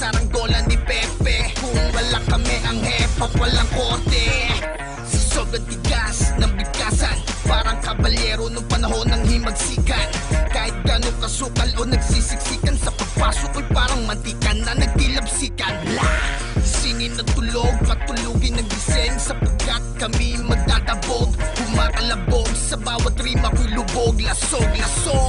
saranggola ni Pepe. Kung wala kami ang hepa, walang korte. Si sobrang tigas ng bigkasan, parang kabalyero nung panahon ng himagsikan. Kahit gano'ng kasukal o nagsisiksikan, sa pagpasok ay parang mantikan na nagtilabsikan. Singin na tulog, patulugin ng gising, sapagkat kami magdadabog. Kumakalabog sa bawat rima ko'y lubog. Lasog,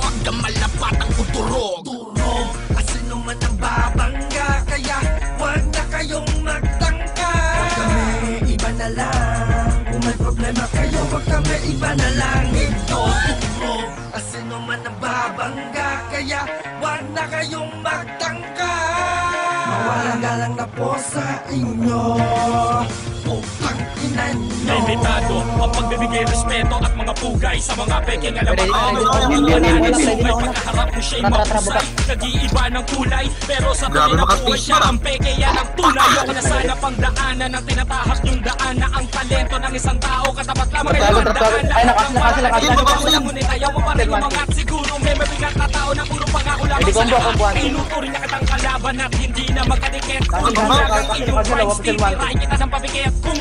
hanggang malapat ang uturog. Turog, asino man ang babangga, kaya wag na kayong magtangka. Wag kami, iba na lang. Kung may problema kayo, wag kami, iba na lang. Ito, turog, asino man ang babangga, kaya wag na kayong magtangka. Mawalang galang na po sa inyo. Putang ina nyo. Limitado ang pagbibigay respeto at mga pugay sa mga peking alamat. Pagkaharap mo siya'y mahusay, nag-iiba ng kulay, pero sa tuloy na buhay siya ang peke, yan ang tunay. Ako na sana pang daanan ng tinatahak yung daan na ang talento ng isang tao. Katapat lamang kayo ang daan na ang pangalaman. Walang ngunit ayaw mo pa rin umangat. Siguro may mabigat na tao na puro pangako lamang sa lahat. Inuto rin na kitang kalaban at hindi na magkadikit. Kung hanggang iyong rights, titiray kita ng pabigay. Kung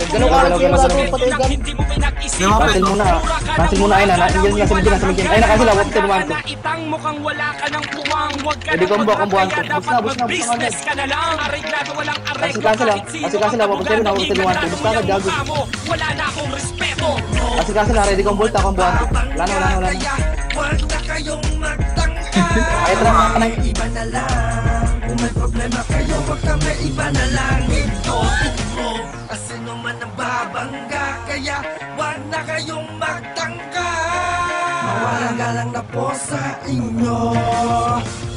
hindi mo pinag-isip, Cancel muna ayun na. Ingin nga sa medyo nasa medyo. Ayun na cancel, wag tinuwan ko. itang mukhang wala ka ng puwang. Huwag ka Pwede na combo, comboan magpapaya, ko. dapat Bus na. mag-business ka na lang. Areglado, walang areglo. Cancel lang. Kahit sino Cancel lang, wag tinuwan ko. di Tinuwan ko. ganado Bus na yung gago. mukha mo. Wala na akong respeto. Cancel na. Ready kong bolt. Comboan ko. Wala na. Kaya wag na kayong magtangka. Ay, tara mga kanay. Iba na lang. Kung may problema kayo, wag kami, iba na lang. Ito, turog, asino man ang babangga, kaya wag na kayong magtangka. Mawalang galang na po sa inyo.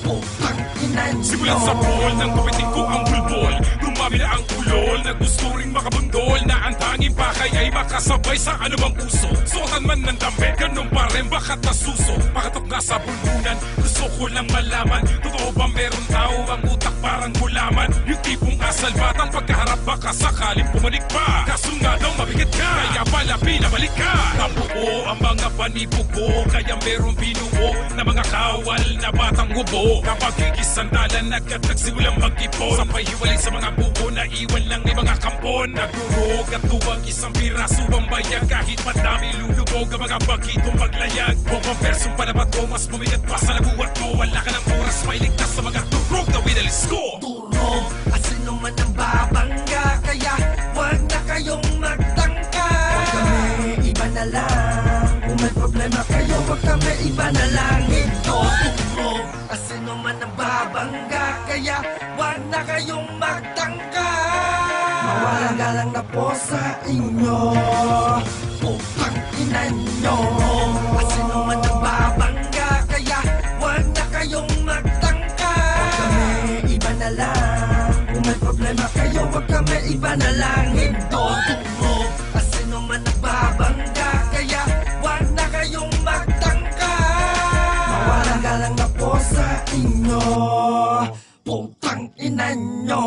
Putang ina nyo. Simulan sa ball nang gupitin ko ang bulbol. Dumami na ang ulol na gusto ring makabundol, na ang tanging pakay ay makasabay sa anumang uso. Suotan man ng damit, ganun pa rin bakit nasuso. Makatok nga sa bundunan, gusto ko lang malaman, totoo ba meron tao ang utak parang gulaman? Yung tipong asal batang pagkaharap baka sakaling pumanik pa. Kaso nga daw mabigat ka, kaya pala pinabalik ka. Nabuo ang mga panibugo, kaya meron binuo na mga kawal na batang hubo. Kapag ikisandalan agad nagsimulang mag-ipon, sabay hiwalay sa mga buo na iwan lang ni mga kampon. Nagurog at tuwag isang piraso ang bayag, kahit madami lulubog ang mga bagitong maglayag. Kung ang persong panabat ko, mas bumigat pa sa nabuhat mo. Wala ka ng oras, may ligtas sa mga turog na winalis ko. Turog, asino man ang babangga, kaya wag na kayong magtangka. Wag kami, iba na lang. Kung may problema kayo, wag kami, iba na lang. Ito, turog, asino man ang babangga, kaya wag na kayong magtangka. Mawalang galang na po sa inyo. Putang ina nyo. Asino man ang babangga, kaya wag na kayong magtangka. Wag kami, iba na lang. Kung may problema kayo, wag kami, iba na lang. Ito, turog, asino man ang babangga, kaya wag na kayong magtangka. Mawalang galang na po sa inyo. Putang ina nyo.